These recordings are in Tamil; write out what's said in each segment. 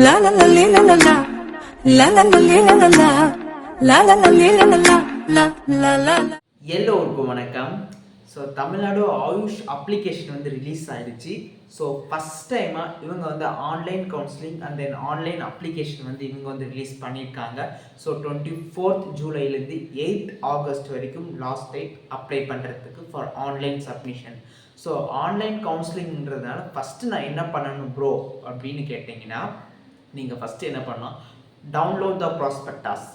La la la li la la la la la la li la la la la la la li la la la la la la. எல்லோருக்கும் வணக்கம். ஸோ தமிழ்நாடு ஆயுஷ் அப்ளிகேஷன் வந்து ரிலீஸ் ஆகிடுச்சு. ஸோ ஃபஸ்ட் டைமாக இவங்க வந்து online counselling and then online application வந்து இவங்க வந்து ரிலீஸ் பண்ணியிருக்காங்க. ஸோ 24th ஜூலைலேருந்து 8th ஆகஸ்ட் வரைக்கும் லாஸ்ட் டேட் அப்ளை பண்ணுறதுக்கு for online submission. So online கவுன்சிலிங்கிறதுனால ஃபஸ்ட்டு நான் என்ன பண்ணணும் ப்ரோ அப்படின்னு கேட்டிங்கன்னா, நீங்கள் ஃபஸ்ட்டு என்ன பண்ணலாம், டவுன்லோட் த ப்ராஸ்பெக்டாஸ்.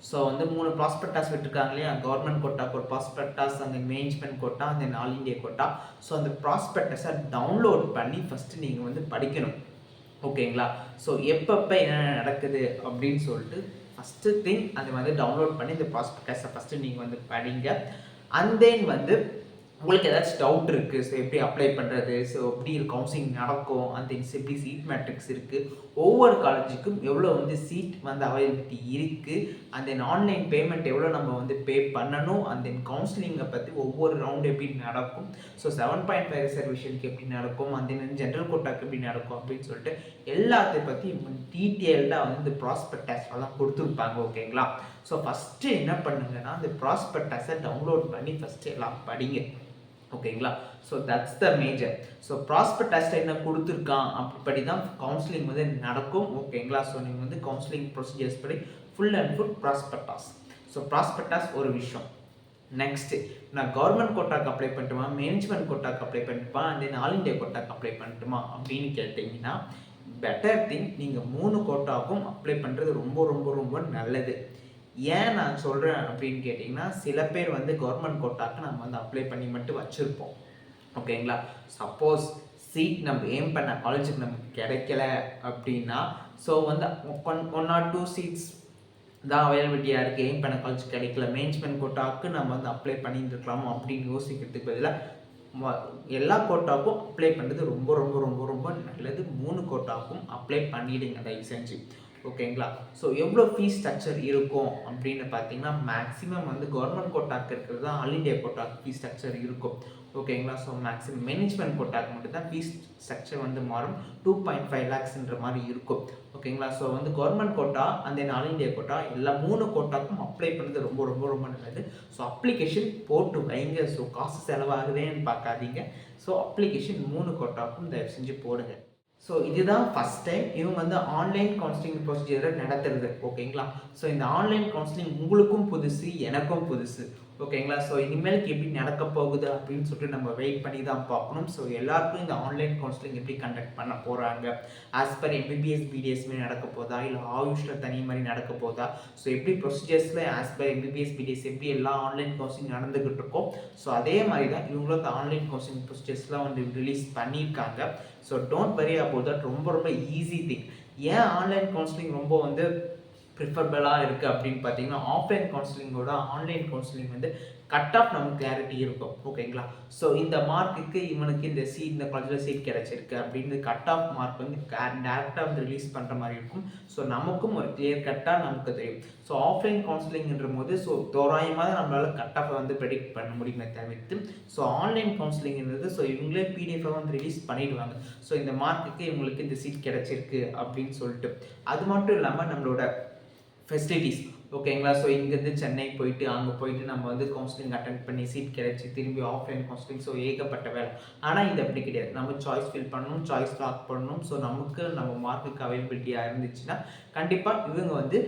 ஸோ வந்து 3 ப்ராஸ்பெக்டாஸ் விட்டுருக்காங்க இல்லையா, கவர்மெண்ட் கோட்டாக்கு ஒரு ப்ராஸ்பெக்டாஸ், அந்த மேனேஜ்மெண்ட் கோட்டா, அந்த ஆல் இண்டியா கோட்டா. ஸோ அந்த ப்ராஸ்பெக்டஸை டவுன்லோட் பண்ணி ஃபஸ்ட்டு நீங்கள் வந்து படிக்கணும். ஓகேங்களா? ஸோ எப்பப்போ என்ன நடக்குது அப்படின்னு சொல்லிட்டு ஃபஸ்ட்டு திங் அதை வந்து டவுன்லோட் பண்ணி இந்த ப்ராஸ்பெக்டஸை ஃபஸ்ட்டு நீங்கள் வந்து படிங்க. அண்ட் தென் வந்து உங்களுக்கு ஏதாச்சும் டவுட் இருக்குது, ஸோ எப்படி அப்ளை பண்ணுறது, ஸோ எப்படி கவுன்சிலிங் நடக்கும், அந்த எப்படி சீட் மேட்ரிக்ஸ் இருக்குது, ஒவ்வொரு காலேஜுக்கும் எவ்வளோ வந்து சீட் வந்து அவைலபிலிட்டி இருக்குது, அண்ட் தென் ஆன்லைன் பேமெண்ட் எவ்வளோ நம்ம வந்து பே பண்ணணும், அண்ட் தென் கவுன்சிலிங்கை பற்றி ஒவ்வொரு ரவுண்டு எப்படி நடக்கும், ஸோ 7.5 ரிசர்வேஷனுக்கு எப்படி நடக்கும், அண்ட் தென் ஜென்ரல் கோட்டாக்கு எப்படி நடக்கும் அப்படின்னு சொல்லிட்டு எல்லாத்தையும் பற்றி டீட்டெயில்டாக வந்து இந்த ப்ராஸ்பெக்டஸ் எல்லாம் கொடுத்துருப்பாங்க. ஓகேங்களா? ஸோ ஃபஸ்ட்டு என்ன பண்ணுங்கன்னா, அந்த ப்ராஸ்பெக்டஸை டவுன்லோட் பண்ணி ஃபஸ்ட்டு எல்லாம் படிங்க. ஓகேங்களா? So that's the major. So ப்ராஸ்பெக்டஸில் என்ன கொடுத்துருக்கான் அப்படிப்படி தான் கவுன்சிலிங் வந்து நடக்கும். ஓகேங்களா? ஸோ நீங்கள் வந்து கவுன்சிலிங் ப்ரொசீஜர்ஸ் படி full and full prospectus. So prospectus ஒரு விஷயம். நெக்ஸ்ட்டு, நான் கவர்மெண்ட் கோட்டாக்கு அப்ளை பண்ணட்டுமா, மேனேஜ்மெண்ட் கோட்டாக்கு அப்ளை பண்ணட்டுமா, அண்ட் தென் ஆல் இண்டியா கோட்டாக்கு அப்ளை பண்ணட்டுமா அப்படின்னு கேட்டிங்கன்னா, பெட்டர் திங் நீங்கள் 3 கோட்டாக்கும் அப்ளை பண்ணுறது ரொம்ப ரொம்ப ரொம்ப நல்லது. ஏன் நான் சொல்கிறேன் அப்படின்னு கேட்டிங்கன்னா, சில பேர் வந்து கவர்மெண்ட் கோட்டாக்கு நம்ம வந்து அப்ளை பண்ணி மட்டும் வச்சுருப்போம். ஓகேங்களா? சப்போஸ் சீட் நம்ம ஏம் பண்ண காலேஜுக்கு நமக்கு கிடைக்கல அப்படின்னா, ஸோ வந்து 1 or 2 சீட்ஸ் தான் அவைலபிலிட்டியாக இருக்குது, ஏம் பண்ண காலேஜ் கிடைக்கல, மேனேஜ்மெண்ட் கோட்டாவுக்கு நம்ம வந்து அப்ளை பண்ணியிருக்கலாமோ அப்படின்னு யோசிக்கிறதுக்கு பதிலாக எல்லா கோட்டாவுக்கும் அப்ளை பண்ணுறது ரொம்ப ரொம்ப ரொம்ப ரொம்ப நல்லது. 3 கோட்டாவுக்கும் அப்ளை பண்ணிவிடுங்க தயவு செஞ்சு. ஓகேங்களா? ஸோ எவ்வளோ ஃபீஸ் ஸ்ட்ரக்சர் இருக்கும் அப்படின்னு பார்த்தீங்கன்னா, மேக்ஸிமம் வந்து கவர்மெண்ட் கோட்டாக்கு இருக்கிறது தான் ஆல் இண்டியா கோட்டாக்கு ஃபீஸ் ஸ்ட்ரக்சர் இருக்கும். ஓகேங்களா? ஸோ மேக்ஸிமம் மேனேஜ்மெண்ட் கோட்டாக்கு மட்டும் தான் ஃபீஸ் ஸ்ட்ரக்சர் வந்து மாறும். 2.5 lakhsன்ற மாதிரி இருக்கும். ஓகேங்களா? ஸோ வந்து கவர்மெண்ட் கோட்டா அந்த ஆல் இண்டியா கோட்டா எல்லா 3 கோட்டாக்கும் அப்ளை பண்ணுறது ரொம்ப ரொம்ப ரொம்ப நல்லது. ஸோ அப்ளிகேஷன் போட்டு வைங்க. ஸோ காசு செலவாகுதேன்னு பார்க்காதீங்க. ஸோ அப்ளிகேஷன் 3 கோட்டாக்கும் தயவு செஞ்சு போடுங்க. ஸோ இதுதான் ஃபஸ்ட் டைம் இவங்க வந்து ஆன்லைன் கவுன்சிலிங் ப்ரொசீஜரை நடத்துறது. ஓகேங்களா? ஸோ இந்த ஆன்லைன் கவுன்சிலிங் உங்களுக்கும் புதுசு, எனக்கும் புதுசு. ஓகேங்களா? ஸோ இனிமேலுக்கு எப்படி நடக்க போகுது அப்படின்னு சொல்லிட்டு நம்ம வெயிட் பண்ணி தான் பார்க்கணும். ஸோ எல்லாருக்கும் இந்த ஆன்லைன் கவுன்சிலிங் எப்படி கண்டக்ட் பண்ண போகிறாங்க, ஆஸ் பர் எம்பிபிஎஸ் பிடிஎஸ் மாதிரி நடக்க போதா, இல்லை ஆயுஷில் தனி மாதிரி நடக்க போதா, ஸோ எப்படி ப்ரொசீஜர்ஸில் ஆஸ் பர் எம்பிபிஎஸ் பிடிஎஸ் எப்படி எல்லா ஆன்லைன் கவுன்சிலிங் நடந்துக்கிட்டு இருக்கோம், ஸோ அதே மாதிரி தான் இவங்களும் இந்த ஆன்லைன் கவுன்சிலிங் ப்ரொசீஜர்ஸ்லாம் வந்து ரிலீஸ் பண்ணியிருக்காங்க. So don't worry about that. ரொம்ப ரொம்ப ஈஸி திங். ஏன் ஆன்லைன் கவுன்சிலிங் ரொம்ப வந்து ப்ரிஃபரபிளாக இருக்குது அப்படின்னு பார்த்தீங்கன்னா, ஆஃப்லைன் கவுன்சிலிங்கோட ஆன்லைன் கவுன்சிலிங் வந்து கட் ஆஃப் நமக்கு கிளாரிட்டி இருக்கும். ஓகேங்களா? ஸோ இந்த மார்க்குக்கு இவனுக்கு இந்த காலேஜில் சீட் கிடச்சிருக்கு அப்படின்னு கட் ஆஃப் மார்க் வந்து டேரெக்டாக வந்து ரிலீஸ் பண்ணுற மாதிரி இருக்கும். ஸோ நமக்கும் ஒரு கிளியர் கட்டாக நமக்கு தெரியும். ஸோ ஆஃப்லைன் கவுன்சிலிங்ன்ற போது ஸோ தோராயமாக தான் நம்மளால் கட் ஆஃபை வந்து ப்ரெடிக்ட் பண்ண முடியுமே தவிர்த்து, ஸோ ஆன்லைன் கவுன்சிலிங்கிறது ஸோ இவங்களே பிடிஎஃபை வந்து ரிலீஸ் பண்ணிடுவாங்க. ஸோ இந்த மார்க்குக்கு இவங்களுக்கு இந்த சீட் கிடச்சிருக்கு அப்படின்னு சொல்லிட்டு. அது மட்டும் இல்லாமல் நம்மளோட ஃபெசிலிட்டிஸ். ஓகேங்களா? ஸோ இங்கேருந்து சென்னை போயிட்டு அங்கே போயிட்டு நம்ம வந்து கவுன்சிலிங் அட்டென்ட் பண்ணி சீட் கிடச்சி திரும்பி ஆஃப்லைன் கவுன்சிலிங், ஸோ ஏகப்பட்ட வேலை. ஆனால் இது அப்படி கிடையாது. நம்ம சாய்ஸ் ஃபில் பண்ணணும், சாய்ஸ் லாக் பண்ணணும். ஸோ நமக்கு நம்ம மார்க்குக்கு அவைலபிலிட்டியாக இருந்துச்சுன்னா கண்டிப்பாக இவங்க வந்து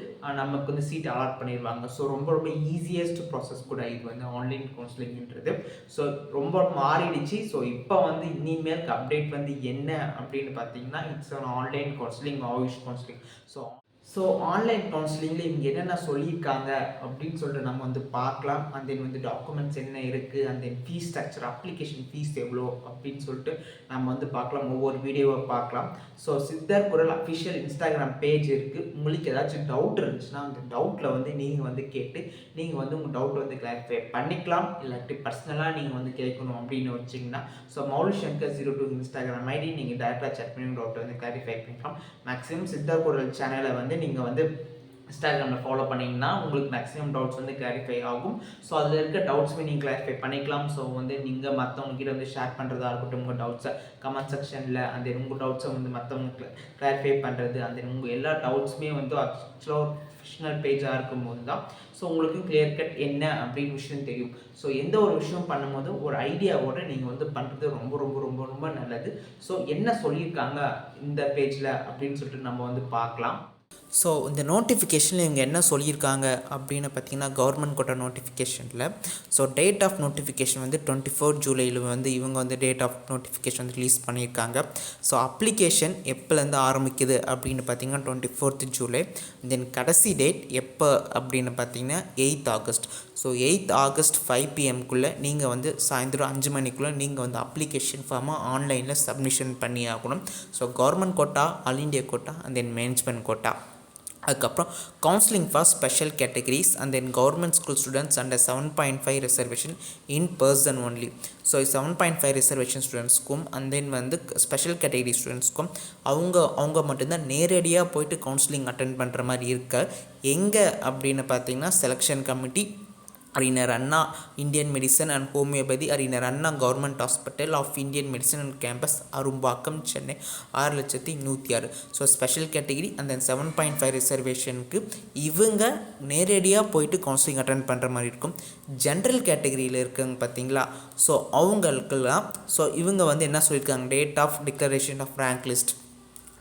நமக்கு வந்து சீட் அலாட் பண்ணிடுவாங்க. ஸோ ரொம்ப ரொம்ப ஈஸியஸ்ட் ப்ராசஸ் கூட இது வந்து ஆன்லைன் கவுன்சிலிங்ன்றது. ஸோ ரொம்ப மாறிடுச்சு. ஸோ இப்போ வந்து இனிமேல் அப்டேட் வந்து என்ன அப்படின்னு பார்த்தீங்கன்னா, it's on online counselling, AYUSH counselling. So online கவுன்சிலிங்கில் இவங்க என்னென்ன சொல்லியிருக்காங்க அப்படின்னு சொல்லிட்டு நம்ம வந்து பார்க்கலாம். அண்ட் தென் வந்து டாக்குமெண்ட்ஸ் என்ன இருக்குது, and then fees structure, application fees எவ்வளோ அப்படின்னு சொல்லிட்டு நம்ம வந்து பார்க்கலாம். ஒவ்வொரு வீடியோவை பார்க்கலாம். ஸோ சித்தர் குரல் அஃபிஷியல் இன்ஸ்டாகிராம் பேஜ் இருக்குது. உங்களுக்கு ஏதாச்சும் டவுட் இருந்துச்சுன்னா அந்த டவுட்டில் வந்து நீங்கள் வந்து கேட்டு நீங்கள் வந்து உங்கள் டவுட் வந்து கிளாரிஃபை பண்ணிக்கலாம். இல்லாட்டி பர்சனலாக நீங்கள் வந்து கேட்கணும் அப்படின்னு வச்சிங்கன்னா, ஸோ maulishankar02 இன்ஸ்டாகிராம் ஐடி நீங்கள் டேரெக்டாக செக் பண்ணி டவுட்டை வந்து கிளாரிஃபை பண்ணிக்கலாம். மேக்ஸிமம் சித்தர் குரல் சேனலை வந்து நீங்கள் வந்து இன்ஸ்டாகிராமில் ஃபாலோ பண்ணிங்கன்னா உங்களுக்கு மேக்ஸிமம் டவுட்ஸ் வந்து கிளாரிஃபை ஆகும். ஸோ அதில் இருக்க டவுட்ஸுமே நீங்கள் கிளாரிஃபை பண்ணிக்கலாம். ஸோ வந்து நீங்கள் மற்றவங்ககிட்ட வந்து ஷேர் பண்ணுறதா இருக்கட்டும், உங்கள் டவுட்ஸை கமெண்ட் செக்ஷனில் அந்த உங்கள் டவுட்ஸை வந்து மற்றவங்க கிளாரிஃபை பண்ணுறது, அந்த உங்கள் எல்லா டவுட்ஸுமே வந்து ஆக்சுவலாக ப்ரொஃபஷனல் பேஜாக இருக்கும்போது தான் ஸோ உங்களுக்கு கிளியர் கட் என்ன அப்படின்னு விஷயம் தெரியும். ஸோ எந்த ஒரு விஷயம் பண்ணும்போது ஒரு ஐடியாவோடு நீங்கள் வந்து பண்ணுறது ரொம்ப ரொம்ப ரொம்ப ரொம்ப நல்லது. ஸோ என்ன சொல்லியிருக்காங்க இந்த பேஜில் அப்படின்னு சொல்லிட்டு நம்ம வந்து பார்க்கலாம். ஸோ இந்த நோட்டிஃபிகேஷனில் இவங்க என்ன சொல்லியிருக்காங்க அப்படின்னு பார்த்தீங்கன்னா, கவர்மெண்ட் கோட்டா நோட்டிஃபிகேஷனில் ஸோ டேட் ஆஃப் நோட்டிஃபிகேஷன் வந்து 24 ஜூலையில் வந்து இவங்க வந்து டேட் ஆஃப் நோட்டிஃபிகேஷன் வந்து ரிலீஸ் பண்ணியிருக்காங்க. ஸோ அப்ளிகேஷன் எப்போலேருந்து ஆரம்பிக்குது அப்படின்னு பார்த்தீங்கன்னா 24th ஜூலை. தென் கடைசி டேட் எப்போ அப்படின்னு பார்த்தீங்கன்னா 8th August. So 8th August 5 PM நீங்கள் வந்து சாயந்தரம் 5 மணிக்குள்ளே நீங்கள் வந்து அப்ளிகேஷன் ஃபார்மாக ஆன்லைனில் சப்மிஷன் பண்ணி ஆகணும். So government quota, all India quota and then management quota. அதுக்கப்புறம் counselling for special categories and then government school students under 7.5 reservation in person only. So 7.5 reservation ஸ்டூடெண்ட்ஸ்க்கும் அண்ட் தென் வந்து ஸ்பெஷல் கேட்டகரி ஸ்டூடெண்ட்ஸ்க்கும் அவங்க மட்டும்தான் நேரடியாக போயிட்டு கவுன்சிலிங் அட்டென்ட் பண்ணுற மாதிரி இருக்க. எங்கே அப்படின்னு பார்த்தீங்கன்னா, selection committee, Arignar Anna Indian medicine and homoeopathy, Arignar Anna government hospital of Indian medicine and campus, Arumbakkam, Chennai 6,106,000. So special category அந்த 7.5 ரிசர்வேஷனுக்கு இவங்க நேரடியாக போயிட்டு கவுன்சிலிங் அட்டென்ட் பண்ணுற மாதிரி இருக்கும். ஜென்ரல் கேட்டகிரியில் இருக்காங்க பார்த்தீங்களா, ஸோ அவங்களுக்கெல்லாம் ஸோ இவங்க வந்து என்ன சொல்லியிருக்காங்க, date of declaration of rank list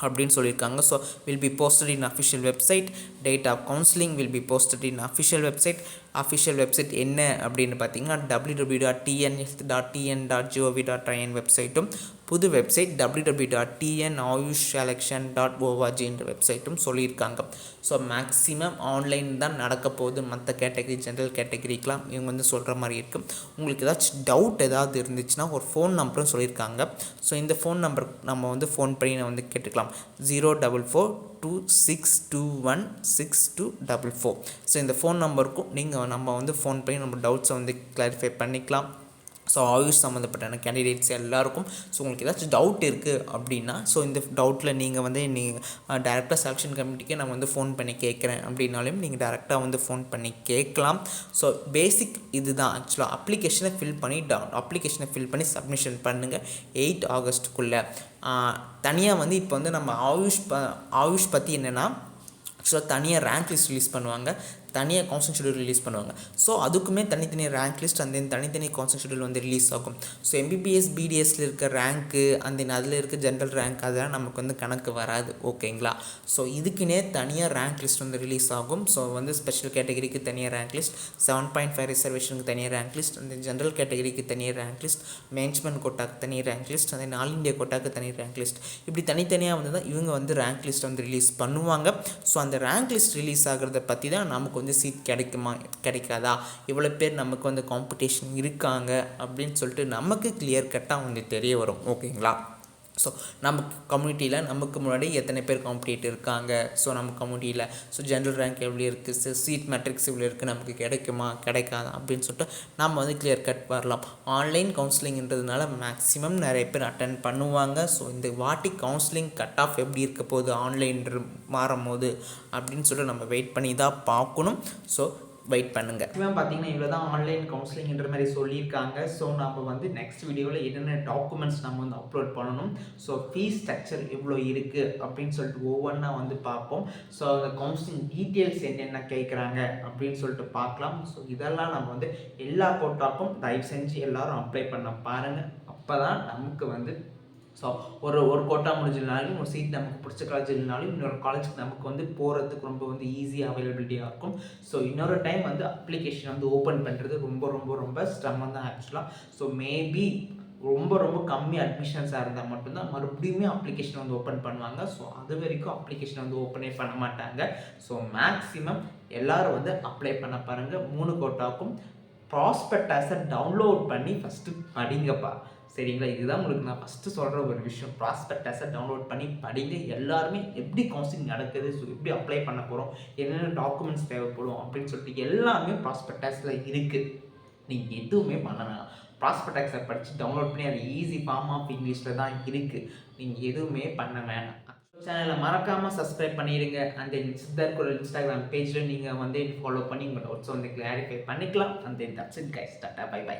அப்படின்னு சொல்லியிருக்காங்க. So will be posted in official website. Date of counselling will be posted in official website. Official website என்ன அப்படின்னு பார்த்தீங்கன்னா www.tn.gov.in வெப்சைட்டும், புது வெப்சைட் www.tnayushselection.org என்ற வெப்சைட்டும் சொல்லியிருக்காங்க. ஸோ மேக்ஸிமம் ஆன்லைன் தான் நடக்க போகுது. மற்ற கேட்டகரி, ஜென்ரல் கேட்டகரிக்கெலாம் இவங்க வந்து சொல்கிற மாதிரி இருக்குது. உங்களுக்கு ஏதாச்சும் டவுட் ஏதாவது இருந்துச்சுன்னா ஒரு ஃபோன் நம்பரும் சொல்லியிருக்காங்க. ஸோ இந்த ஃபோன் நம்பருக்கு நம்ம வந்து ஃபோன் பண்ணி நான் வந்து கேட்டுக்கலாம். 04426216244. ஸோ இந்த ஃபோன் நம்பருக்கும் நம்ம வந்து ஃபோன் பண்ணி நம்ம டவுட்ஸை வந்து கிளாரிஃபை பண்ணிக்கலாம். ஸோ ஆயுஷ் சம்மந்தப்பட்ட கேண்டிடேட்ஸ் எல்லாருக்கும் ஸோ உங்களுக்கு ஏதாச்சும் டவுட் இருக்குது அப்படின்னா, ஸோ இந்த டவுட்டில் நீங்கள் வந்து டேரெக்டாக செலெக்ஷன் கமிட்டிக்கே நான் வந்து ஃபோன் பண்ணி கேட்குறேன் அப்படின்னாலும் நீங்கள் டேரெக்டாக வந்து ஃபோன் பண்ணி கேட்கலாம். ஸோ பேசிக் இது தான். ஆக்சுவலாக அப்ளிகேஷனை ஃபில் பண்ணி சப்மிஷன் பண்ணுங்கள் 8 ஆகஸ்ட்டுக்குள்ளே. தனியாக வந்து இப்போ வந்து நம்ம ஆயுஷ் பற்றி என்னென்னா, ஆக்சுவலாக தனியாக ரேங்க் லிஸ்ட் ரிலீஸ் பண்ணுவாங்க, தனியாக கவுன்சிலிங் ஷெடியூல் ரிலீஸ் பண்ணுவாங்க. ஸோ அதுக்குமே தனித்தனியாக ரேங்க் லிஸ்ட் அண்ட் தென் தனித்தனி கவுன்சிலிங் ஷெடியூல் வந்து ரிலீஸ் ஆகும். ஸோ எம்பிபிஎஸ் பிடிஎஸ்ல இருக்க ரேங்க்கு அண்ட் தென் அதில் இருக்க ஜென்ரல் ரேங்க் அதெல்லாம் நமக்கு வந்து கணக்கு வராது. ஓகேங்களா? ஸோ இதுக்குன்னே தனியாக ரேங்க் லிஸ்ட் வந்து ரிலீஸ் ஆகும். ஸோ வந்து ஸ்பெஷல் கேட்டகரிக்கு தனியாக ரேங்க் லிஸ்ட், 7.5 ரிசர்வேஷனுக்கு தனியாக ரேங்க் லிஸ்ட், அந்த ஜென்ரல் கேட்டகரிக்கு தனியாக ரேங்க் லிஸ்ட், மேனேஜ்மெண்ட் கோட்டாக்கு தனியாக ரேங்க் லிஸ்ட், அந்த ஆல் இண்டியா கோட்டாக்கு தனியாக ரேங்க் லிஸ்ட், இப்படி தனித்தனியாக வந்து தான் இவங்க வந்து ரேங்க் லிஸ்ட் வந்து ரிலீஸ் பண்ணுவாங்க. ஸோ அந்த ரேங்க் லிஸ்ட் ரிலீஸ் ஆகிறத பற்றி தான் நமக்கு வந்து சீட் கிடைக்குமா கிடைக்காதா, இவ்வளோ பேர் நமக்கு வந்து காம்படிஷன் இருக்காங்க அப்படின்னு சொல்லிட்டு நமக்கு கிளியர் கட்டாக வந்து தெரிய வரும். ஓகேங்களா? ஸோ நம்ம கம்யூனிட்டியில் நமக்கு முன்னாடி எத்தனை பேர் காம்படிட்டர் இருக்காங்க, ஸோ நம்ம கம்யூனிட்டியில் ஸோ ஜென்ரல் ரேங்க் எவ்வளோ இருக்குது, சீட் மேட்ரிக்ஸ் இவ்வளோ இருக்குது, நமக்கு கிடைக்குமா கிடைக்காதா அப்படின்னு சொல்லிட்டு நம்ம வந்து கிளியர் கட் வரலாம். ஆன்லைன் கவுன்சிலிங்கிறதுனால மேக்ஸிமம் நிறைய பேர் அட்டன் பண்ணுவாங்க. ஸோ இந்த வாட்டி கவுன்சிலிங் கட் ஆஃப் எப்படி இருக்க போகுது ஆன்லைன் மாறும் போது அப்படின்னு சொல்லிட்டு நம்ம வெயிட் பண்ணி தான் பார்க்கணும். ஸோ வெயிட் பண்ணுங்கள். இவன் பார்த்தீங்கன்னா இவ்வளோ தான் ஆன்லைன் கவுன்சிலிங்ன்ற மாதிரி சொல்லியிருக்காங்க. ஸோ நம்ம வந்து நெக்ஸ்ட் வீடியோவில் என்னென்ன டாக்குமெண்ட்ஸ் நம்ம வந்து அப்லோட் பண்ணணும், ஸோ ஃபீஸ் ஸ்ட்ரக்சர் எவ்வளோ இருக்குது அப்படின்னு சொல்லிட்டு ஒவ்வொன்றா வந்து பார்ப்போம். ஸோ அந்த கவுன்சிலிங் டீட்டெயில்ஸ் என்னென்ன கேட்குறாங்க அப்படின்னு சொல்லிட்டு பார்க்கலாம். ஸோ இதெல்லாம் நம்ம வந்து எல்லா கோட்டாக்கும் தயவு செஞ்சு எல்லோரும் அப்ளை பண்ண பாருங்கள். அப்போ தான் நமக்கு வந்து ஸோ ஒரு கோட்டா முடிஞ்சிருந்தாலும் ஒரு சீட் நமக்கு பிடிச்ச காலேஜ் இல்லைனாலும் இன்னொரு காலேஜுக்கு நமக்கு வந்து போகிறதுக்கு ரொம்ப வந்து ஈஸியாக அவைலபிலிட்டியாக இருக்கும். ஸோ இன்னொரு டைம் வந்து அப்ளிகேஷன் வந்து ஓப்பன் பண்ணுறது ரொம்ப ரொம்ப ரொம்ப சிரமம் தான் ஆக்சுவலாக. ஸோ மேபி ரொம்ப ரொம்ப கம்மி அட்மிஷன்ஸாக இருந்தால் மட்டும்தான் மறுபடியுமே அப்ளிகேஷன் வந்து ஓப்பன் பண்ணுவாங்க. ஸோ அது வரைக்கும் அப்ளிகேஷன் வந்து ஓப்பனே பண்ண மாட்டாங்க. ஸோ மேக்ஸிமம் எல்லோரும் வந்து அப்ளை பண்ண பாருங்கள். 3 கோட்டாக்கும் ப்ராஸ்பெக்டஸை டவுன்லோட் பண்ணி ஃபஸ்ட்டு படிங்கப்பா. சரிங்களா? இதுதான் உங்களுக்கு நான் ஃபஸ்ட்டு சொல்கிற ஒரு விஷயம். ப்ராஸ்பெக்டஸை டவுன்லோட் பண்ணி படிங்க. எல்லாருமே எப்படி கவுன்சிலிங் நடக்குது, ஸோ எப்படி அப்ளை பண்ண போகிறோம், என்னென்ன டாக்குமெண்ட்ஸ் தேவைப்படும் அப்படின்னு சொல்லிட்டு எல்லாமே ப்ராஸ்பெக்டஸில் இருக்குது. நீங்கள் எதுவுமே பண்ண வேணாம். ப்ராஸ்பெக்டஸை படித்து டவுன்லோட் பண்ணி அது ஈஸி ஃபார்ம் ஆஃப் இங்கிலீஷில் தான் இருக்குது. நீங்கள் எதுவுமே பண்ண வேணாம். சேனலை மறக்காமல் சப்ஸ்கிரைப் பண்ணிடுங்க. அண்ட் தென் சித்தர் குரல் இன்ஸ்டாகிராம் பேஜில் நீங்கள் வந்து ஃபாலோ பண்ணி உங்கள் டவுட்ஸை வந்து கிளாரிஃபை பண்ணிக்கலாம். And then that's it guys. Tata bye by.